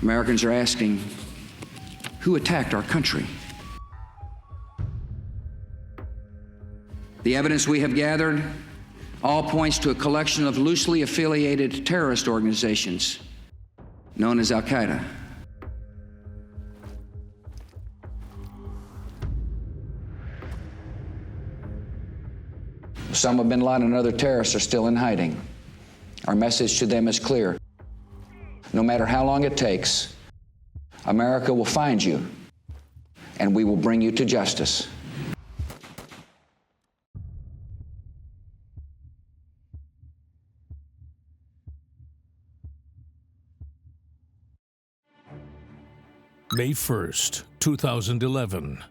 Americans are asking, who attacked our country? The evidence we have gathered all points to a collection of loosely affiliated terrorist organizations known as al-Qaeda. Osama bin Laden and other terrorists are still in hiding. Our message to them is clear. No matter how long it takes, America will find you, and we will bring you to justice. May 1st, 2011.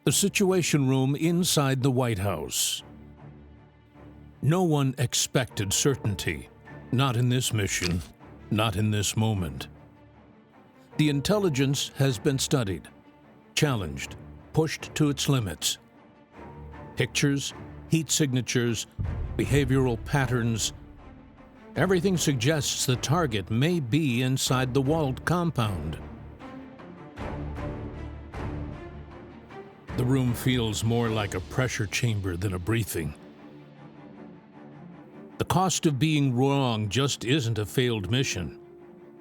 The Situation Room inside the White House. No one expected certainty. Not in this mission, not in this moment. The intelligence has been studied, challenged, pushed to its limits. Pictures, heat signatures, behavioral patterns. Everything suggests the target may be inside the walled compound. The room feels more like a pressure chamber than a briefing. The cost of being wrong just isn't a failed mission.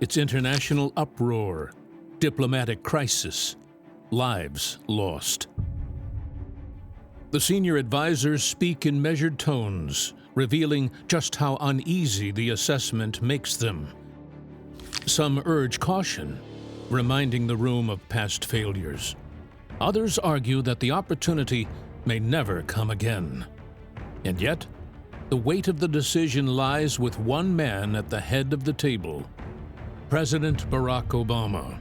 It's international uproar, diplomatic crisis, lives lost. The senior advisors speak in measured tones, revealing just how uneasy the assessment makes them. Some urge caution, reminding the room of past failures. Others argue that the opportunity may never come again. And yet, the weight of the decision lies with one man at the head of the table, President Barack Obama.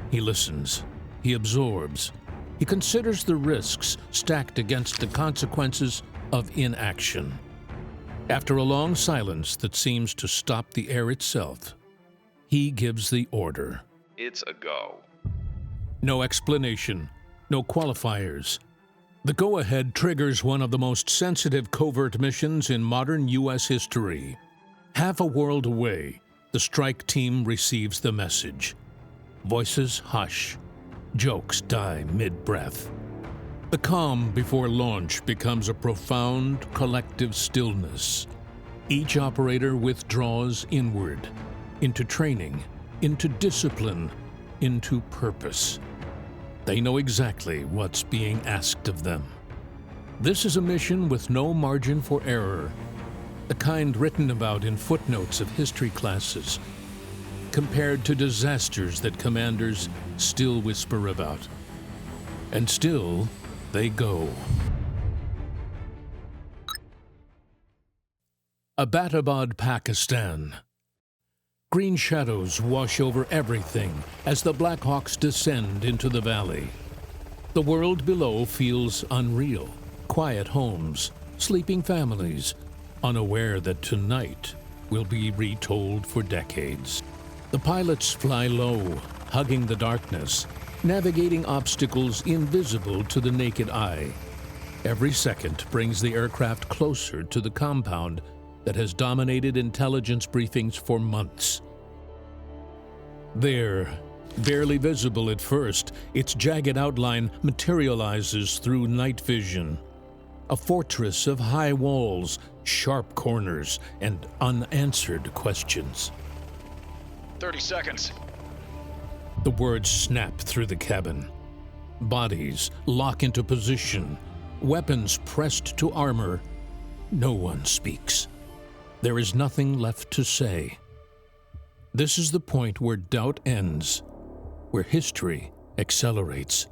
He listens, he absorbs, he considers the risks stacked against the consequences of inaction. After a long silence that seems to stop the air itself, he gives the order. It's a go. No explanation, no qualifiers. The go-ahead triggers one of the most sensitive covert missions in modern U.S. history. Half a world away, the strike team receives the message. Voices hush. Jokes die mid-breath. The calm before launch becomes a profound, collective stillness. Each operator withdraws inward, into training, into discipline, into purpose. They know exactly what's being asked of them. This is a mission with no margin for error, the kind written about in footnotes of history classes, compared to disasters that commanders still whisper about. And still, they go. Abbottabad, Pakistan. Green shadows wash over everything as the Black Hawks descend into the valley. The world below feels unreal. Quiet homes, sleeping families, unaware that tonight will be retold for decades. The pilots fly low, hugging the darkness, navigating obstacles invisible to the naked eye. Every second brings the aircraft closer to the compound that has dominated intelligence briefings for months. There, barely visible at first, its jagged outline materializes through night vision. A fortress of high walls, sharp corners, and unanswered questions. 30 seconds. The words snap through the cabin. Bodies lock into position, weapons pressed to armor. No one speaks. There is nothing left to say. This is the point where doubt ends, where history accelerates.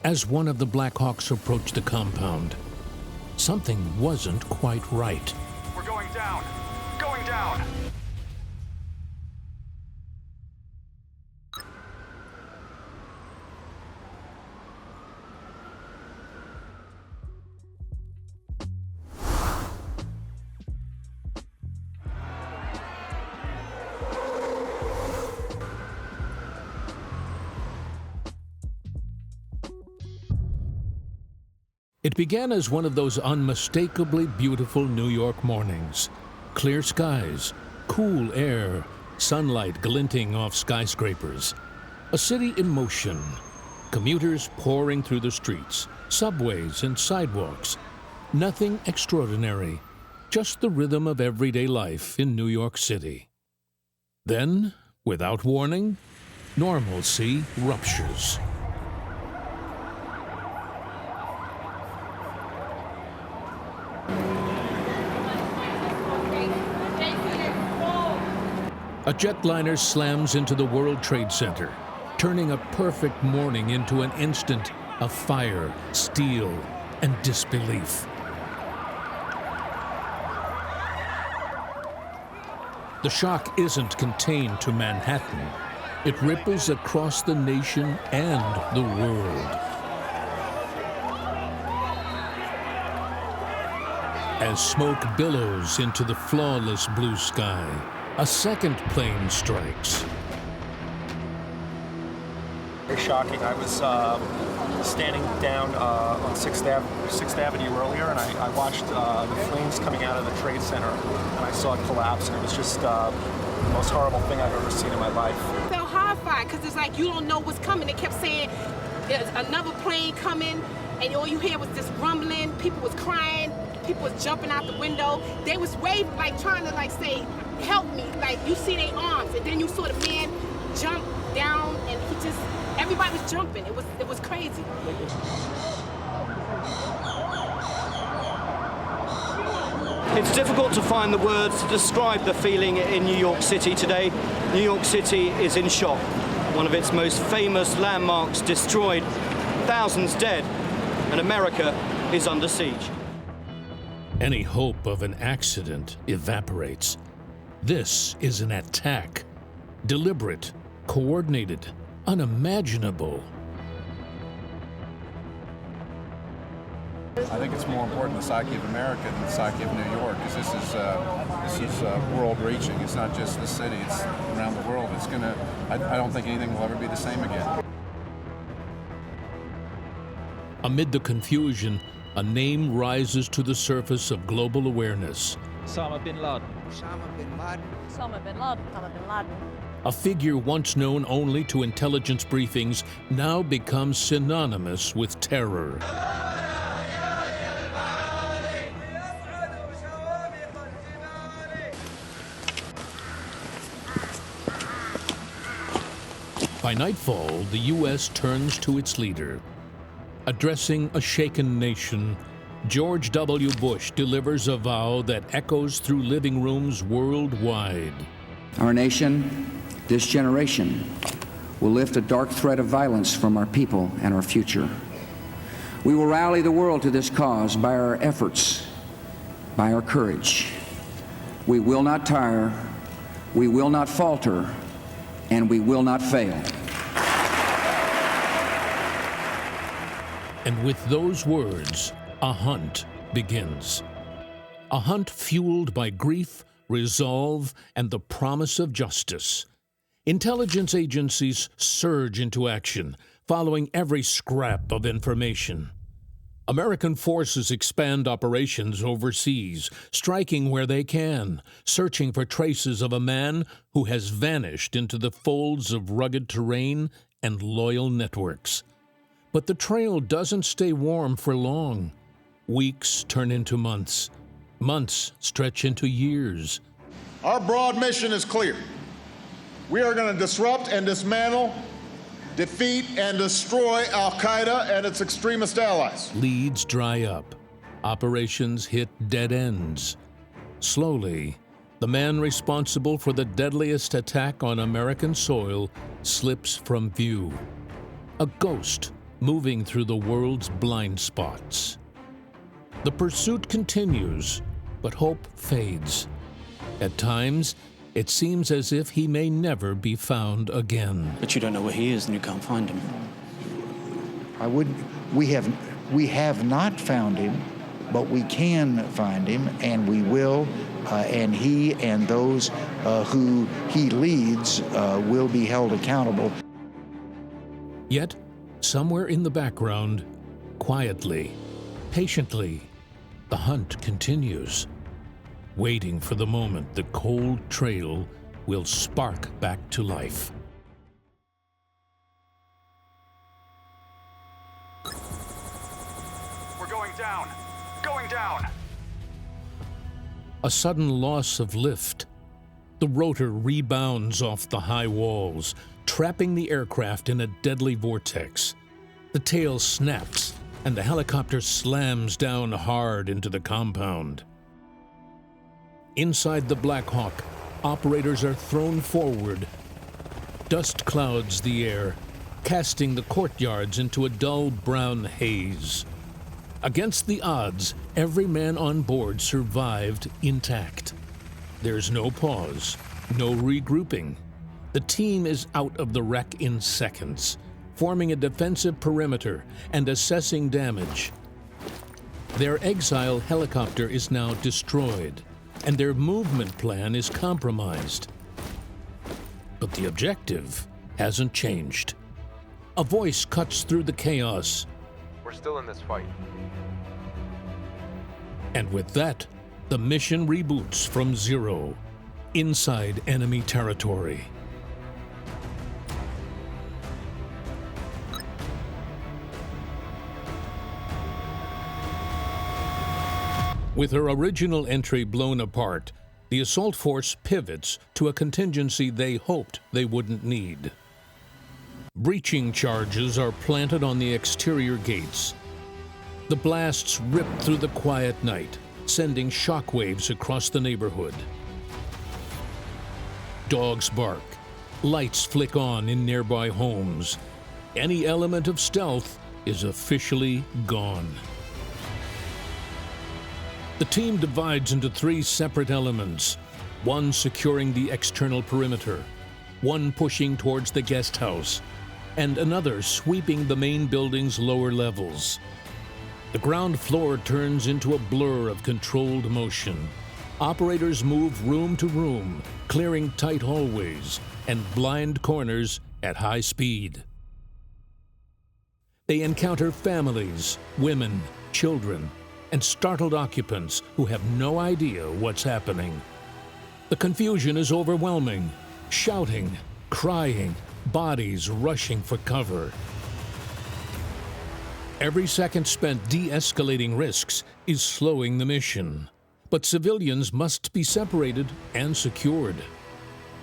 As one of the Black Hawks approached the compound, something wasn't quite right. We're going down. Going down. It began as one of those unmistakably beautiful New York mornings. Clear skies, cool air, sunlight glinting off skyscrapers. A city in motion, commuters pouring through the streets, subways and sidewalks. Nothing extraordinary, just the rhythm of everyday life in New York City. Then, without warning, normalcy ruptures. A jetliner slams into the World Trade Center, turning a perfect morning into an instant of fire, steel, and disbelief. The shock isn't contained to Manhattan. It ripples across the nation and the world. As smoke billows into the flawless blue sky, a second plane strikes. Very shocking. I was standing down on 6th Avenue earlier, and I watched the flames coming out of the Trade Center, and I saw it collapse, and it was just the most horrible thing I've ever seen in my life. I felt horrified because it's like you don't know what's coming. They kept saying there's another plane coming, and all you hear was this rumbling. People was crying. People was jumping out the window. They was waving, like trying to like say, help me. Like you see their arms, and then you saw the man jump down, and he just, everybody was jumping. It was crazy. It's difficult to find the words to describe the feeling in New York City today. New York City is in shock. One of its most famous landmarks destroyed, thousands dead, and America is under siege. Any hope of an accident evaporates. This is an attack. Deliberate, coordinated, unimaginable. I think it's more important the psyche of America than the psyche of New York, because this is world-reaching. It's not just the city; it's around the world. It's gonna. I don't think anything will ever be the same again. Amid the confusion, a name rises to the surface of global awareness. Osama bin Laden. Osama bin Laden. Osama bin Laden. Osama bin Laden. A figure once known only to intelligence briefings now becomes synonymous with terror. By nightfall, the U.S. turns to its leader. Addressing a shaken nation, George W. Bush delivers a vow that echoes through living rooms worldwide. Our nation, this generation, will lift a dark threat of violence from our people and our future. We will rally the world to this cause by our efforts, by our courage. We will not tire, we will not falter, and we will not fail. And with those words, a hunt begins. A hunt fueled by grief, resolve, and the promise of justice. Intelligence agencies surge into action, following every scrap of information. American forces expand operations overseas, striking where they can, searching for traces of a man who has vanished into the folds of rugged terrain and loyal networks. But the trail doesn't stay warm for long. Weeks turn into months. Months stretch into years. Our broad mission is clear. We are going to disrupt and dismantle, defeat and destroy al-Qaeda and its extremist allies. Leads dry up. Operations hit dead ends. Slowly, the man responsible for the deadliest attack on American soil slips from view. A ghost moving through the world's blind spots. The pursuit continues, but hope fades. At times, it seems as if he may never be found again. But you don't know where he is and you can't find him. We have not found him, but we can find him, and we will, and he and those who he leads will be held accountable. Yet, somewhere in the background, quietly, patiently, the hunt continues, waiting for the moment the cold trail will spark back to life. We're going down. Going down. A sudden loss of lift. The rotor rebounds off the high walls, trapping the aircraft in a deadly vortex. The tail snaps, and the helicopter slams down hard into the compound. Inside the Black Hawk, operators are thrown forward. Dust clouds the air, casting the courtyards into a dull brown haze. Against the odds, every man on board survived intact. There's no pause, no regrouping. The team is out of the wreck in seconds, forming a defensive perimeter and assessing damage. Their exile helicopter is now destroyed, and their movement plan is compromised. But the objective hasn't changed. A voice cuts through the chaos. We're still in this fight. And with that, the mission reboots from zero, inside enemy territory. With her original entry blown apart, the assault force pivots to a contingency they hoped they wouldn't need. Breaching charges are planted on the exterior gates. The blasts rip through the quiet night, sending shockwaves across the neighborhood. Dogs bark. Lights flick on in nearby homes. Any element of stealth is officially gone. The team divides into three separate elements, one securing the external perimeter, one pushing towards the guest house, and another sweeping the main building's lower levels. The ground floor turns into a blur of controlled motion. Operators move room to room, clearing tight hallways and blind corners at high speed. They encounter families, women, children, and startled occupants who have no idea what's happening. The confusion is overwhelming. Shouting, crying, bodies rushing for cover. Every second spent de-escalating risks is slowing the mission, but civilians must be separated and secured.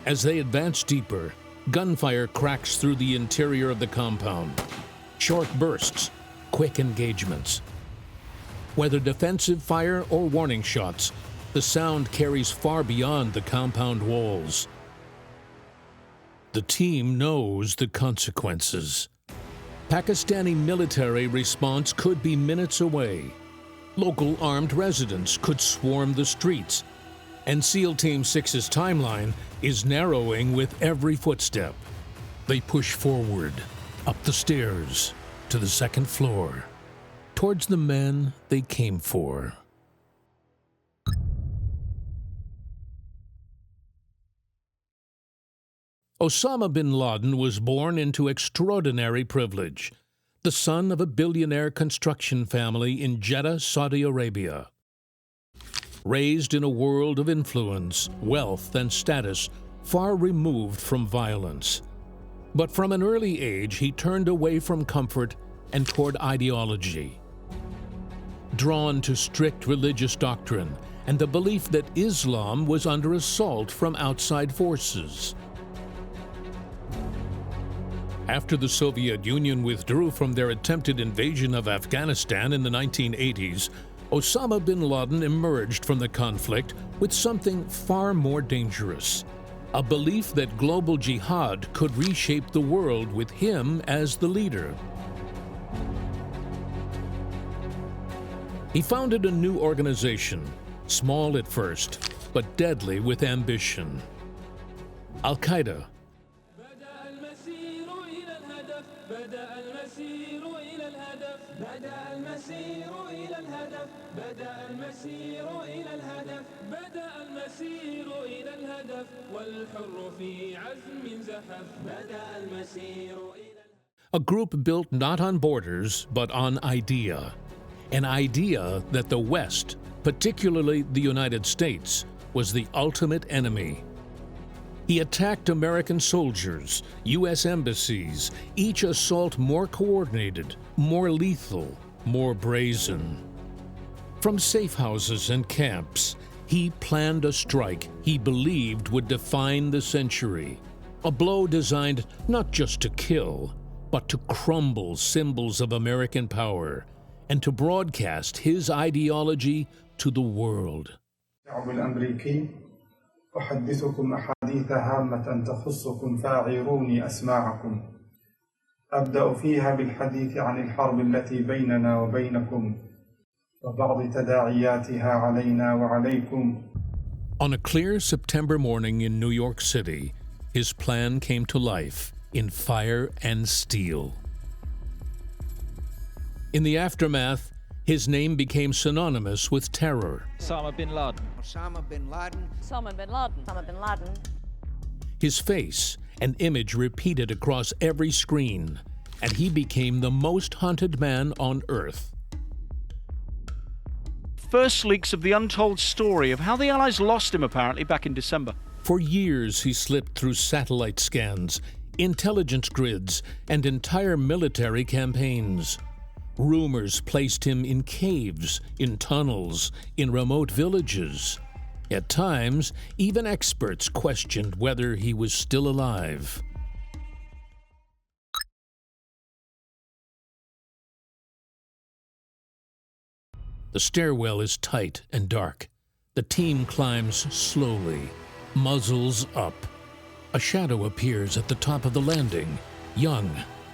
As they advance deeper, gunfire cracks through the interior of the compound. Short bursts, quick engagements. Whether defensive fire or warning shots, the sound carries far beyond the compound walls. The team knows the consequences. Pakistani military response could be minutes away. Local armed residents could swarm the streets. And SEAL Team 6's timeline is narrowing with every footstep. They push forward, up the stairs, to the second floor, towards the men they came for. Osama bin Laden was born into extraordinary privilege, the son of a billionaire construction family in Jeddah, Saudi Arabia. Raised in a world of influence, wealth, and status far removed from violence. But from an early age, he turned away from comfort and toward ideology. Drawn to strict religious doctrine and the belief that Islam was under assault from outside forces. After the Soviet Union withdrew from their attempted invasion of Afghanistan in the 1980s, Osama bin Laden emerged from the conflict with something far more dangerous: a belief that global jihad could reshape the world with him as the leader. He founded a new organization, small at first, but deadly with ambition: al-Qaeda. A group built not on borders, but on idea. An idea that the West, particularly the United States, was the ultimate enemy. He attacked American soldiers, U.S. embassies, each assault more coordinated, more lethal, more brazen. From safe houses and camps, he planned a strike he believed would define the century. A blow designed not just to kill, but to crumble symbols of American power and to broadcast his ideology to the world. الشعب الأمريكي أحدثكم أحاديث هامة تخصكم فأعيروني أسماعكم. أبدأ فيها بالحديث عن الحرب التي بيننا وبينكم وبعض تداعياتها علينا وعليكم. On a clear September morning in New York City, his plan came to life in fire and steel. In the aftermath, his name became synonymous with terror. Osama bin Laden. Osama bin Laden. Osama bin Laden. Osama bin Laden. His face and image repeated across every screen, and he became the most hunted man on Earth. First leaks of the untold story of how the Allies lost him apparently back in December. For years he slipped through satellite scans, intelligence grids, and entire military campaigns. Rumors placed him in caves, in tunnels, in remote villages. At times, even experts questioned whether he was still alive. The stairwell is tight and dark. The team climbs slowly, muzzles up. A shadow appears at the top of the landing, young,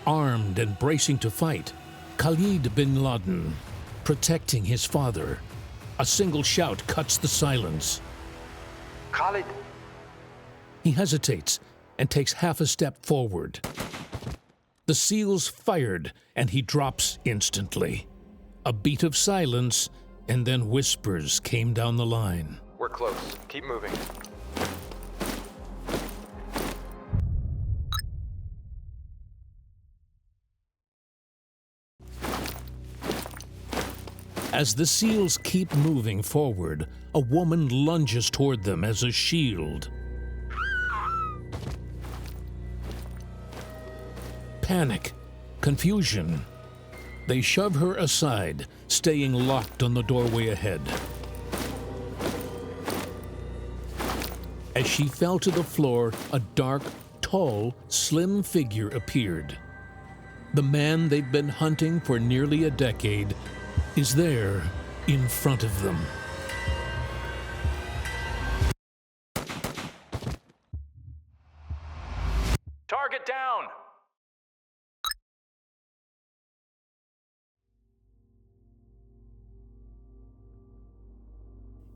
armed and bracing to fight. Khalid bin Laden, protecting his father. A single shout cuts the silence. Khalid! He hesitates and takes half a step forward. The SEALs fired, and he drops instantly. A beat of silence, and then whispers came down the line. We're close. Keep moving. As the SEALs keep moving forward, a woman lunges toward them as a shield. Panic, confusion. They shove her aside, staying locked on the doorway ahead. As she fell to the floor, a dark, tall, slim figure appeared. The man they'd been hunting for nearly a decade is there in front of them. Target down!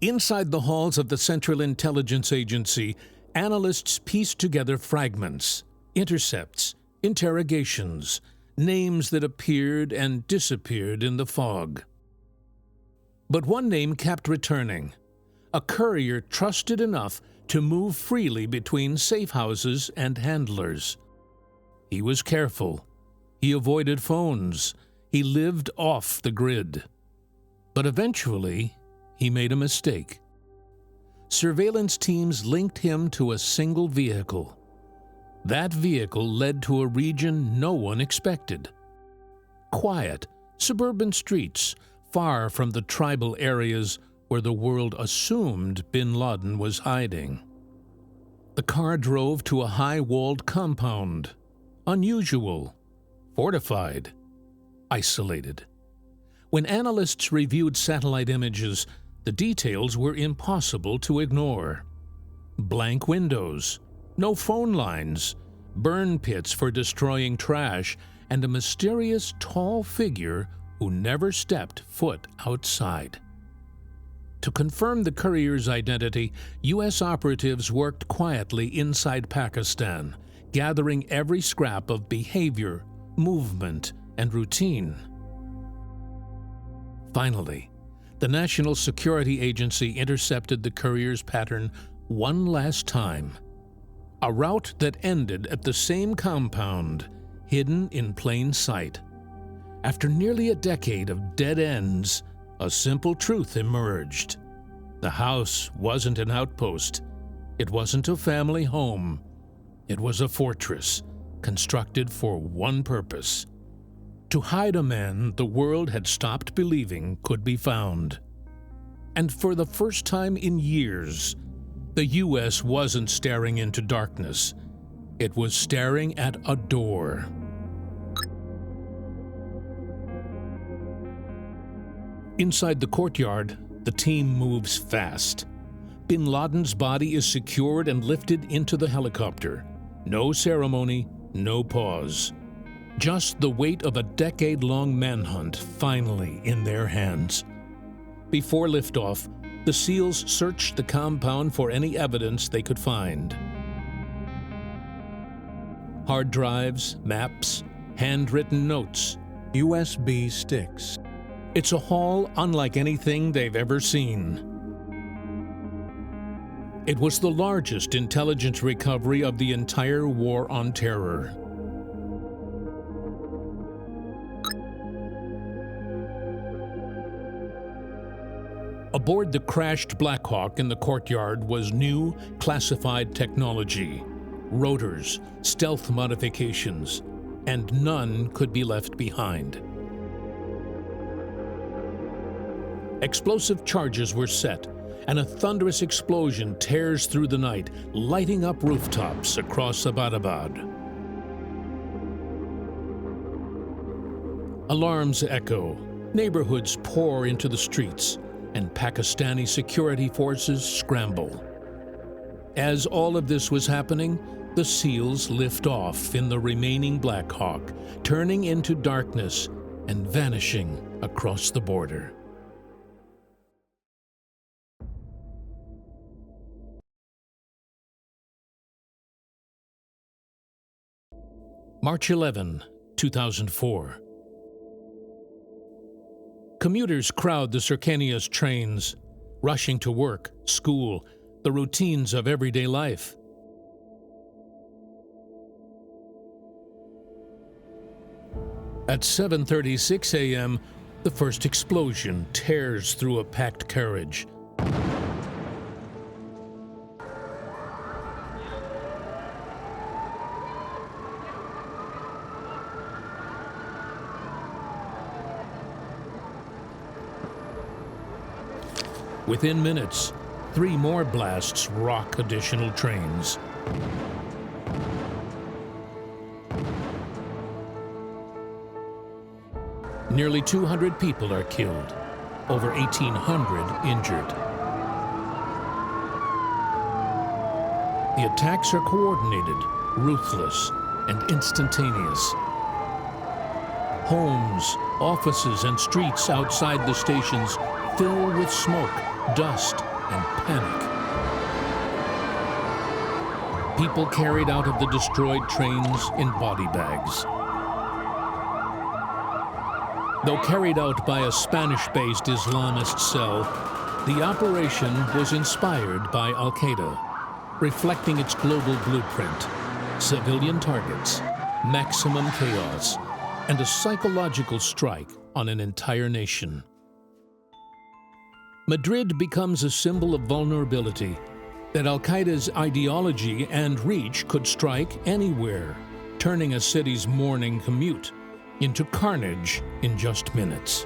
Inside the halls of the Central Intelligence Agency, analysts pieced together fragments, intercepts, interrogations, names that appeared and disappeared in the fog. But one name kept returning, a courier trusted enough to move freely between safe houses and handlers. He was careful. He avoided phones. He lived off the grid. But eventually, he made a mistake. Surveillance teams linked him to a single vehicle. That vehicle led to a region no one expected. Quiet, suburban streets, far from the tribal areas where the world assumed bin Laden was hiding. The car drove to a high-walled compound. Unusual, fortified, isolated. When analysts reviewed satellite images, the details were impossible to ignore. Blank windows, no phone lines, burn pits for destroying trash, and a mysterious tall figure who never stepped foot outside. To confirm the courier's identity, U.S. operatives worked quietly inside Pakistan, gathering every scrap of behavior, movement, and routine. Finally, the National Security Agency intercepted the courier's pattern one last time. A route that ended at the same compound, hidden in plain sight. After nearly a decade of dead ends, a simple truth emerged. The house wasn't an outpost. It wasn't a family home. It was a fortress, constructed for one purpose: to hide a man the world had stopped believing could be found. And for the first time in years, the U.S. wasn't staring into darkness. It was staring at a door. Inside the courtyard, the team moves fast. Bin Laden's body is secured and lifted into the helicopter. No ceremony, no pause. Just the weight of a decade-long manhunt finally in their hands. Before liftoff, the SEALs searched the compound for any evidence they could find. Hard drives, maps, handwritten notes, USB sticks. It's a haul unlike anything they've ever seen. It was the largest intelligence recovery of the entire war on terror. Aboard the crashed Black Hawk in the courtyard was new, classified technology, rotors, stealth modifications, and none could be left behind. Explosive charges were set, and a thunderous explosion tears through the night, lighting up rooftops across Abbottabad. Alarms echo, neighborhoods pour into the streets, and Pakistani security forces scramble. As all of this was happening, the SEALs lift off in the remaining Black Hawk, turning into darkness and vanishing across the border. March 11, 2004. Commuters crowd the Circania's trains, rushing to work, school, the routines of everyday life. At 7:36 a.m., the first explosion tears through a packed carriage. Within minutes, 3 more blasts rock additional trains. Nearly 200 people are killed, over 1,800 injured. The attacks are coordinated, ruthless, and instantaneous. Homes, offices, and streets outside the stations fill with smoke, dust, and panic. People carried out of the destroyed trains in body bags. Though carried out by a Spanish-based Islamist cell, the operation was inspired by al-Qaeda, reflecting its global blueprint: civilian targets, maximum chaos, and a psychological strike on an entire nation. Madrid becomes a symbol of vulnerability, that al-Qaeda's ideology and reach could strike anywhere, turning a city's morning commute into carnage in just minutes.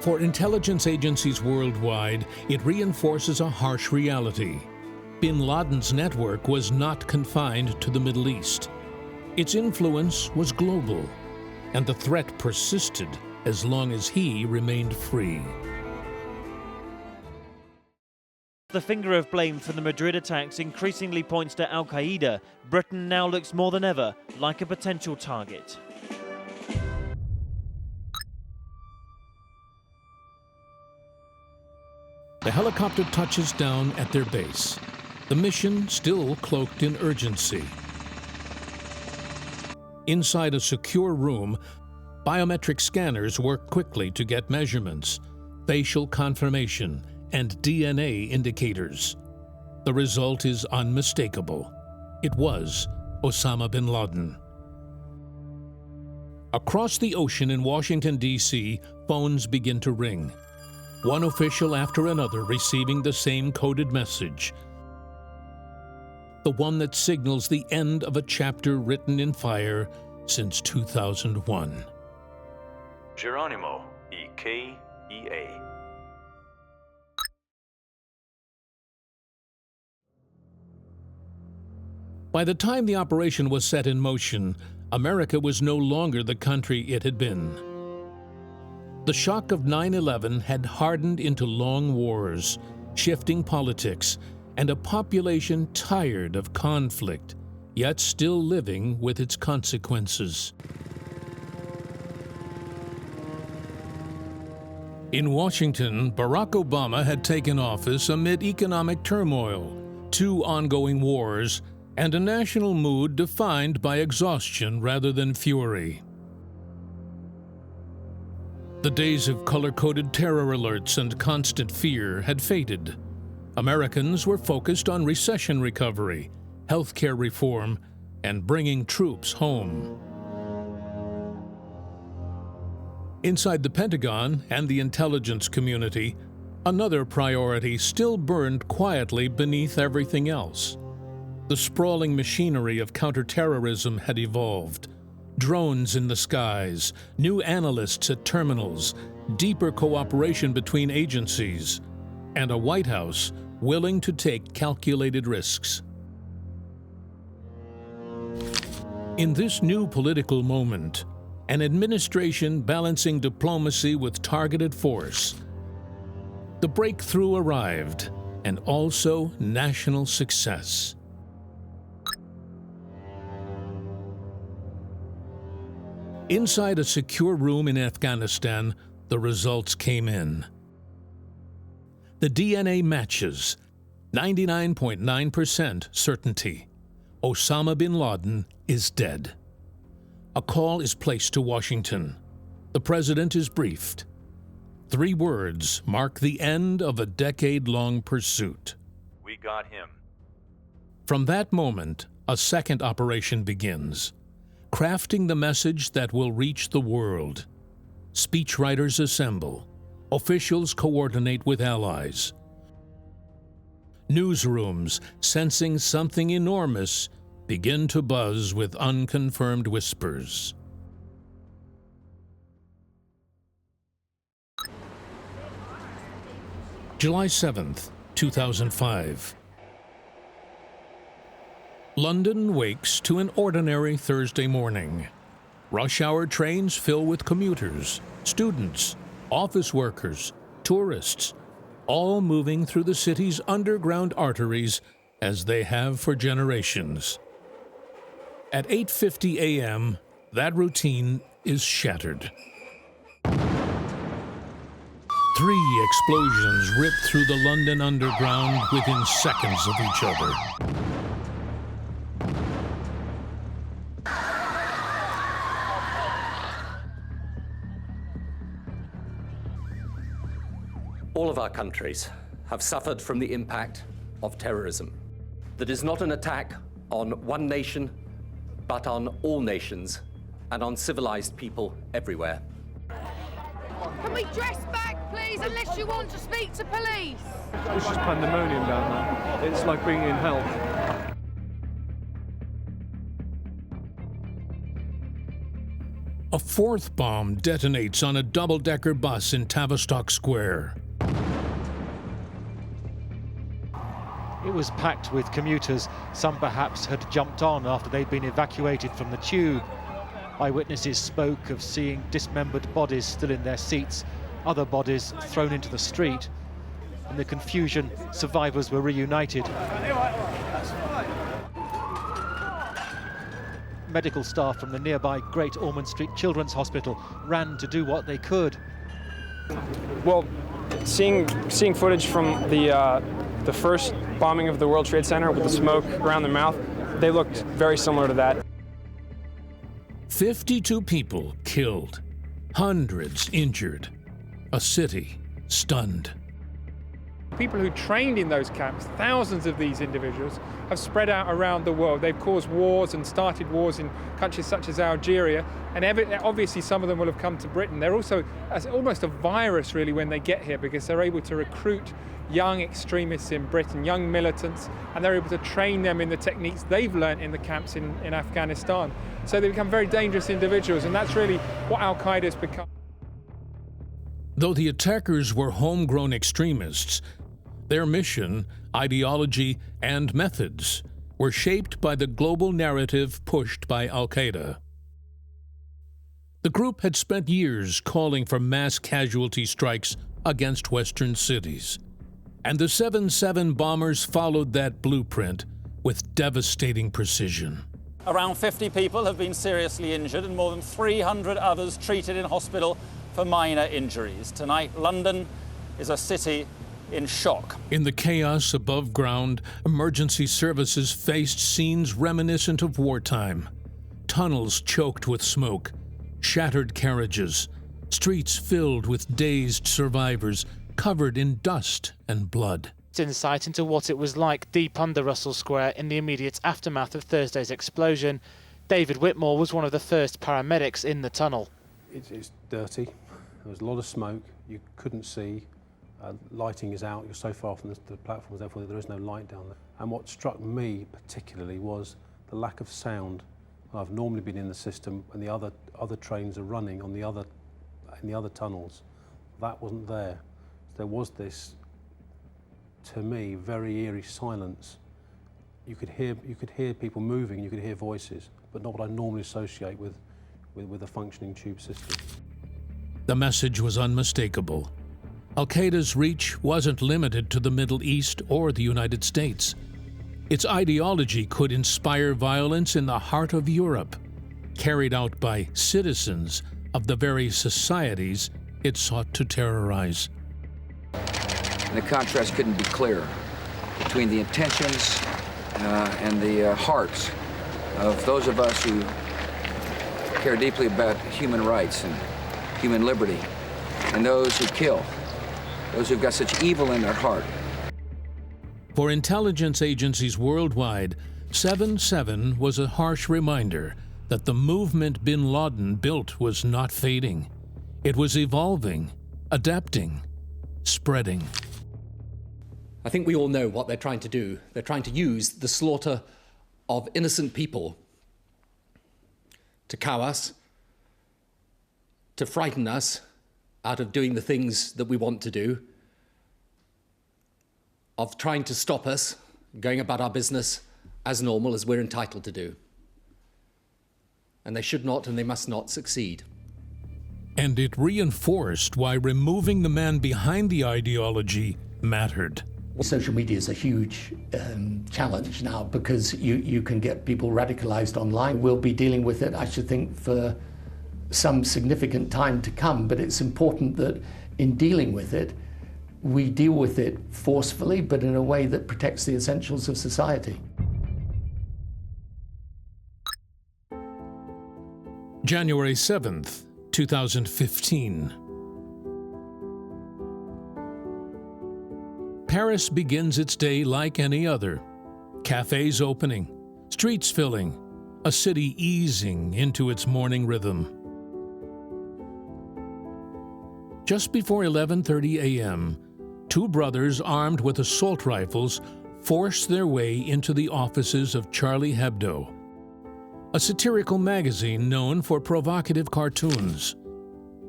For intelligence agencies worldwide, it reinforces a harsh reality. Bin Laden's network was not confined to the Middle East. Its influence was global, and the threat persisted as long as he remained free. The finger of blame for the Madrid attacks increasingly points to al-Qaeda. Britain now looks more than ever like a potential target. The helicopter touches down at their base, the mission still cloaked in urgency. Inside a secure room, biometric scanners work quickly to get measurements, facial confirmation, and DNA indicators. The result is unmistakable. It was Osama bin Laden. Across the ocean in Washington, D.C., phones begin to ring. one official after another receiving the same coded message, the one that signals the end of a chapter written in fire since 2001. Geronimo, E-K-E-A. By the time the operation was set in motion, America was no longer the country it had been. The shock of 9/11 had hardened into long wars, shifting politics, and a population tired of conflict, yet still living with its consequences. In Washington, Barack Obama had taken office amid economic turmoil, 2 ongoing wars, and a national mood defined by exhaustion rather than fury. The days of color-coded terror alerts and constant fear had faded. Americans were focused on recession recovery, healthcare reform, and bringing troops home. Inside the Pentagon and the intelligence community, another priority still burned quietly beneath everything else. The sprawling machinery of counterterrorism had evolved. Drones in the skies, new analysts at terminals, deeper cooperation between agencies, and a White House willing to take calculated risks. In this new political moment, an administration balancing diplomacy with targeted force, the breakthrough arrived, and also national success. Inside a secure room in Afghanistan, the results came in. The DNA matches, 99.9% certainty. Osama bin Laden is dead. A call is placed to Washington. The president is briefed. 3 words mark the end of a decade-long pursuit. We got him. From that moment, a second operation begins, crafting the message that will reach the world. Speechwriters assemble. Officials coordinate with allies. Newsrooms, sensing something enormous, begin to buzz with unconfirmed whispers. July 7th, 2005. London wakes to an ordinary Thursday morning. Rush hour trains fill with commuters, students, office workers, tourists, all moving through the city's underground arteries as they have for generations. At 8:50 a.m., that routine is shattered. 3 explosions rip through the London underground within seconds of each other. All of our countries have suffered from the impact of terrorism. That is not an attack on one nation, but on all nations and on civilized people everywhere. Can we dress back, please, unless you want to speak to police? It's just pandemonium down there. It's like being in hell. A 4th bomb detonates on a double-decker bus in Tavistock Square. It was packed with commuters. Some perhaps had jumped on after they'd been evacuated from the tube. Eyewitnesses spoke of seeing dismembered bodies still in their seats, other bodies thrown into the street. In the confusion, survivors were reunited. Medical staff from the nearby Great Ormond Street Children's Hospital ran to do what they could. Well, seeing footage from the first bombing of the World Trade Center with the smoke around their mouth, they looked very similar to that. 52 people killed, hundreds injured, a city stunned. people who trained in those camps, thousands of these individuals, have spread out around the world. They've caused wars and started wars in countries such as Algeria, and obviously some of them will have come to Britain. They're also almost a virus, really, when they get here, because they're able to recruit young extremists in Britain, young militants, and they're able to train them in the techniques they've learnt in the camps in Afghanistan. So they become very dangerous individuals, and that's really what al-Qaeda has become. Though the attackers were homegrown extremists, their mission, ideology, and methods were shaped by the global narrative pushed by al-Qaeda. The group had spent years calling for mass casualty strikes against Western cities, and the 7/7 bombers followed that blueprint with devastating precision. Around 50 people have been seriously injured and more than 300 others treated in hospital for minor injuries. Tonight, London is a city in shock. In the chaos above ground, emergency services faced scenes reminiscent of wartime. Tunnels choked with smoke, shattered carriages, streets filled with dazed survivors covered in dust and blood. Insight into what it was like deep under Russell Square in the immediate aftermath of Thursday's explosion. David Whitmore was one of the first paramedics in the tunnel. It's dirty. There was a lot of smoke. You couldn't see. Lighting is out. You're so far from the platforms, therefore there is no light down there. And what struck me particularly was the lack of sound. I've normally been in the system when the other trains are running on in the other tunnels. That wasn't there. There was this, to me, very eerie silence. You could hear people moving, you could hear voices, but not what I normally associate with a functioning tube system. The message was unmistakable. Al-Qaeda's reach wasn't limited to the Middle East or the United States. Its ideology could inspire violence in the heart of Europe, carried out by citizens of the very societies it sought to terrorize. And the contrast couldn't be clearer between the intentions and the hearts of those of us who care deeply about human rights and human liberty, and those who kill, those who've got such evil in their heart. For intelligence agencies worldwide, 7/7 was a harsh reminder that the movement bin Laden built was not fading. It was evolving, adapting, spreading. I think we all know what they're trying to do. They're trying to use the slaughter of innocent people to cow us, to frighten us out of doing the things that we want to do, of trying to stop us going about our business as normal as we're entitled to do. And they should not and they must not succeed. And it reinforced why removing the man behind the ideology mattered. Social media is a huge challenge now because you can get people radicalized online. We'll be dealing with it, I should think, for some significant time to come, but it's important that in dealing with it, we deal with it forcefully, but in a way that protects the essentials of society. January 7th, 2015. Paris begins its day like any other. Cafes opening, streets filling, a city easing into its morning rhythm. Just before 11:30 a.m., two brothers armed with assault rifles force their way into the offices of Charlie Hebdo, a satirical magazine known for provocative cartoons.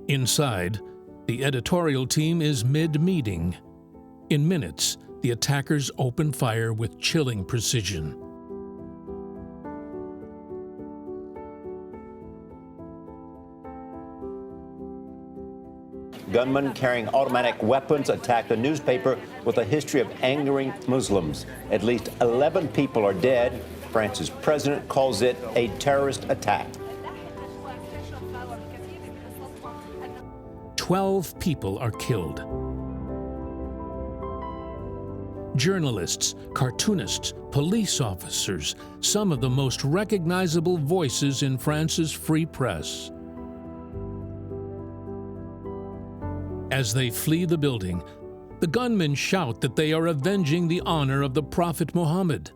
Inside, the editorial team is mid-meeting. In minutes, the attackers open fire with chilling precision. Gunmen carrying automatic weapons attacked a newspaper with a history of angering Muslims. At least 11 people are dead. France's president calls it a terrorist attack. 12 people are killed. Journalists, cartoonists, police officers, some of the most recognizable voices in France's free press. As they flee the building, The gunmen shout that they are avenging the honor of the Prophet Muhammad.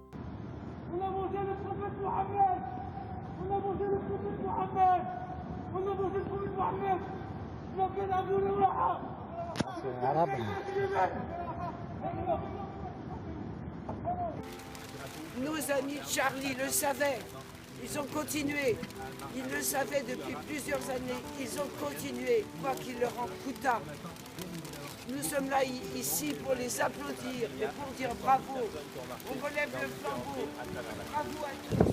Nos amis de Charlie le savaient. Ils ont continué. Ils le savaient depuis plusieurs années. Ils ont continué, quoi qu'il leur en coûtât. Nous sommes là ici pour les applaudir et pour dire bravo. On relève le flambeau. Bravo à tous.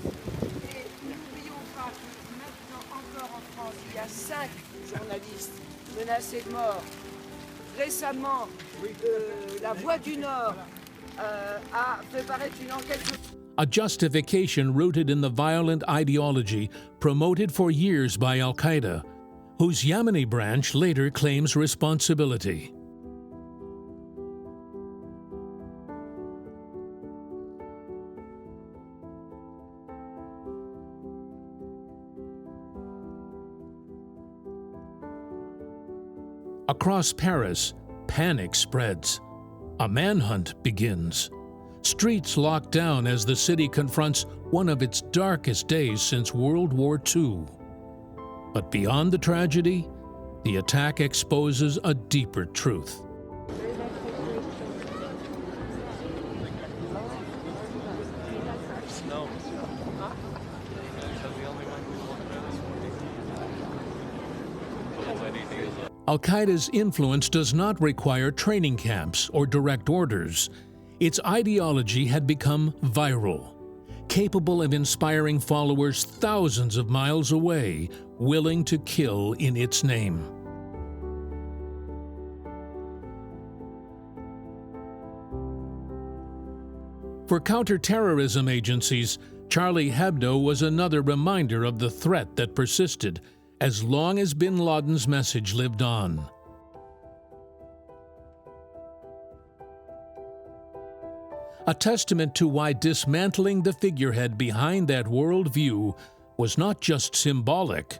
Et n'oublions pas que maintenant encore en France, il y a 5 journalistes menacés de mort. Récemment, la Voix du Nord a fait paraître une enquête. A justification rooted in the violent ideology promoted for years by al-Qaeda, whose Yemeni branch later claims responsibility. Across Paris, panic spreads. A manhunt begins. Streets locked down as the city confronts one of its darkest days since World War II. But beyond the tragedy, the attack exposes a deeper truth. Al-Qaeda's influence does not require training camps or direct orders. Its ideology had become viral, capable of inspiring followers thousands of miles away, willing to kill in its name. For counterterrorism agencies, Charlie Hebdo was another reminder of the threat that persisted as long as bin Laden's message lived on. A testament to why dismantling the figurehead behind that worldview was not just symbolic,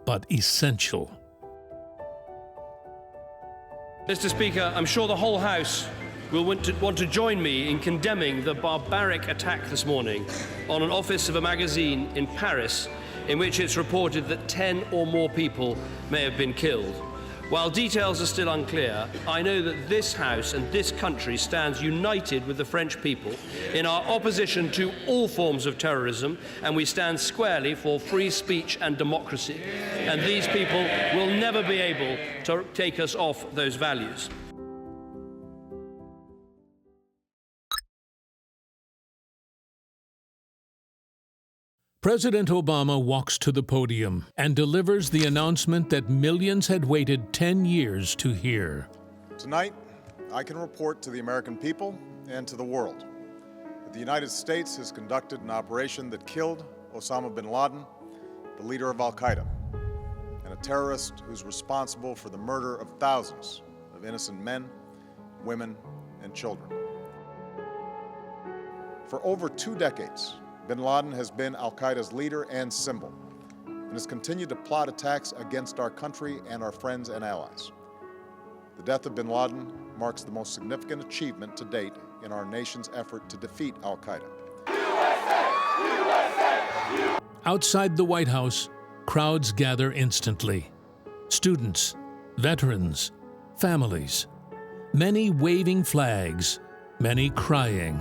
but essential. Mr. Speaker, I'm sure the whole House will want to join me in condemning the barbaric attack this morning on an office of a magazine in Paris in which it's reported that 10 or more people may have been killed. While details are still unclear, I know that this House and this country stands united with the French people in our opposition to all forms of terrorism, and we stand squarely for free speech and democracy. And these people will never be able to take us off those values. President Obama walks to the podium and delivers the announcement that millions had waited 10 years to hear. Tonight, I can report to the American people and to the world that the United States has conducted an operation that killed Osama bin Laden, the leader of al-Qaeda, and a terrorist who's responsible for the murder of thousands of innocent men, women, and children. For over 2 decades, bin Laden has been al-Qaeda's leader and symbol, and has continued to plot attacks against our country and our friends and allies. The death of bin Laden marks the most significant achievement to date in our nation's effort to defeat al-Qaeda. Outside the White House, crowds gather instantly. Students, veterans, families, many waving flags, many crying.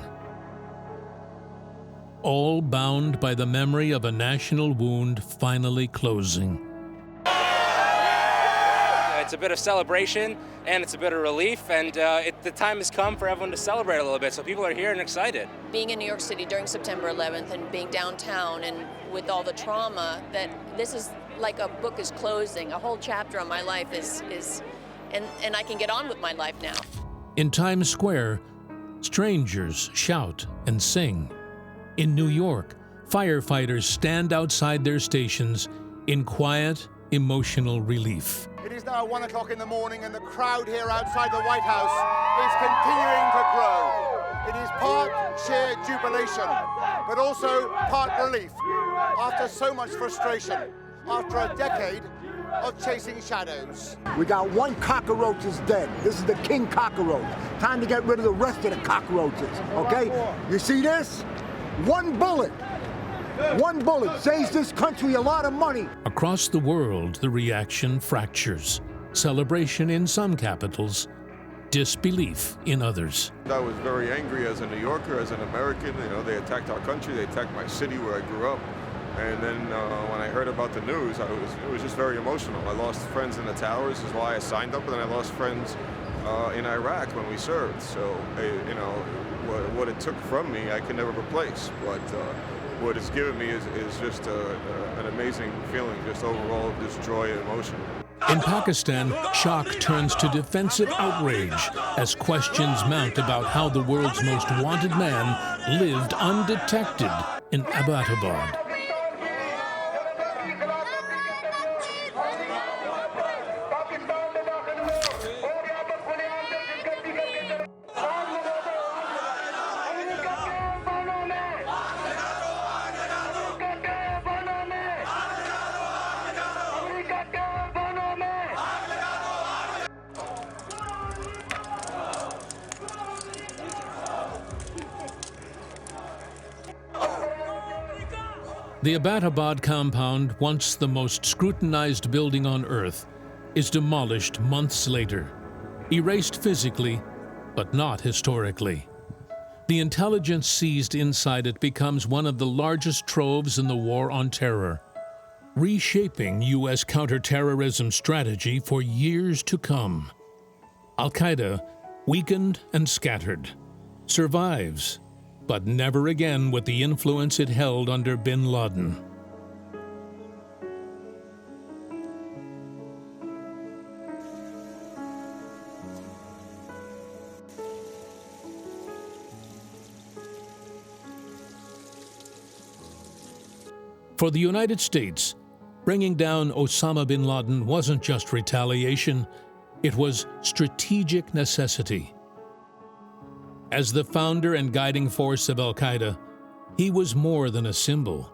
All bound by the memory of a national wound finally closing. It's a bit of celebration and it's a bit of relief, and the time has come for everyone to celebrate a little bit, so people are here and excited. Being in New York City during September 11th and being downtown and with all the trauma, that this is like a book is closing, a whole chapter of my life is and I can get on with my life now. In Times Square, strangers shout and sing. In New York, firefighters stand outside their stations in quiet, emotional relief. It is now 1 o'clock in the morning and the crowd here outside the White House is continuing to grow. It is part sheer jubilation, but also part relief. After so much frustration, after a decade of chasing shadows. We got one cockroach is dead. This is the king cockroach. Time to get rid of the rest of the cockroaches, okay? You see this? One bullet saves this country a lot of money. Across the world, the reaction fractures. Celebration in some capitals, disbelief in others. I was very angry as a New Yorker, as an American. You know, they attacked our country, they attacked my city where I grew up. And then when I heard about the news, it was just very emotional. I lost friends in the towers, is why I signed up, and then I lost friends in Iraq when we served. So, you know, what it took from me, I can never replace. But what it's given me is just an amazing feeling, just overall of this joy and emotion. In Pakistan, shock turns to defensive outrage as questions mount about how the world's most wanted man lived undetected in Abbottabad. The Abbottabad compound, once the most scrutinized building on Earth, is demolished months later, erased physically, but not historically. The intelligence seized inside it becomes one of the largest troves in the war on terror, reshaping U.S. counterterrorism strategy for years to come. Al-Qaeda, weakened and scattered, survives, but never again with the influence it held under bin Laden. For the United States, bringing down Osama bin Laden wasn't just retaliation, it was strategic necessity. As the founder and guiding force of al-Qaeda, he was more than a symbol.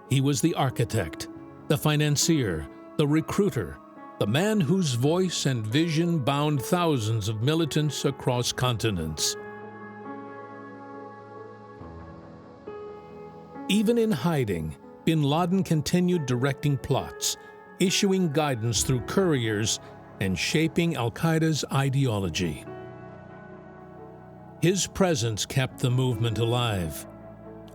He was the architect, the financier, the recruiter, the man whose voice and vision bound thousands of militants across continents. Even in hiding, bin Laden continued directing plots, issuing guidance through couriers, and shaping al-Qaeda's ideology. His presence kept the movement alive,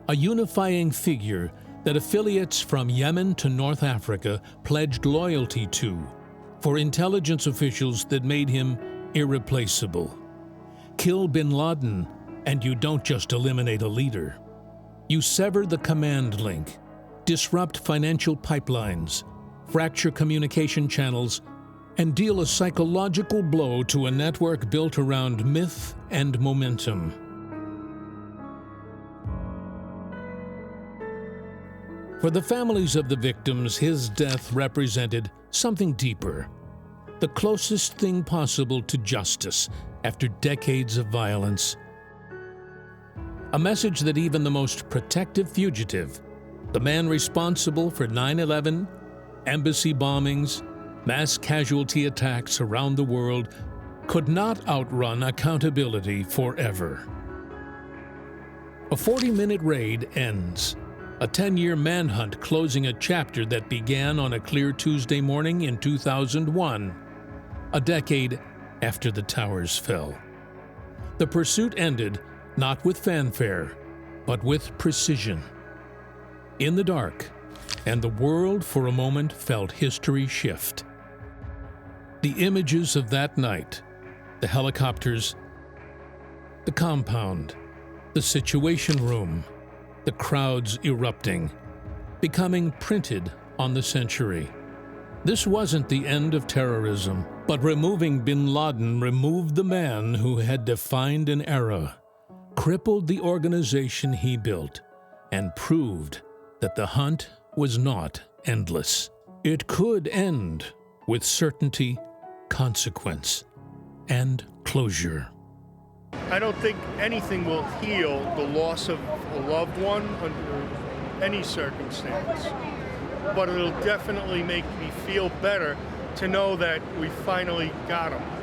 a unifying figure that affiliates from Yemen to North Africa pledged loyalty to, for intelligence officials that made him irreplaceable. Kill bin Laden, and you don't just eliminate a leader. You sever the command link, disrupt financial pipelines, fracture communication channels, and deal a psychological blow to a network built around myth and momentum. For the families of the victims, his death represented something deeper, the closest thing possible to justice after decades of violence. A message that even the most protective fugitive, the man responsible for 9/11, embassy bombings, mass casualty attacks around the world, could not outrun accountability forever. A 40-minute raid ends, a 10-year manhunt closing a chapter that began on a clear Tuesday morning in 2001, a decade after the towers fell. The pursuit ended not with fanfare, but with precision. In the dark, and the world for a moment felt history shift. The images of that night, the helicopters, the compound, the situation room, the crowds erupting, becoming printed on the century. This wasn't the end of terrorism, but removing bin Laden removed the man who had defined an era, crippled the organization he built, and proved that the hunt was not endless. It could end with certainty, consequence, and closure. I don't think anything will heal the loss of a loved one under any circumstance. but it'll definitely make me feel better to know that we finally got him.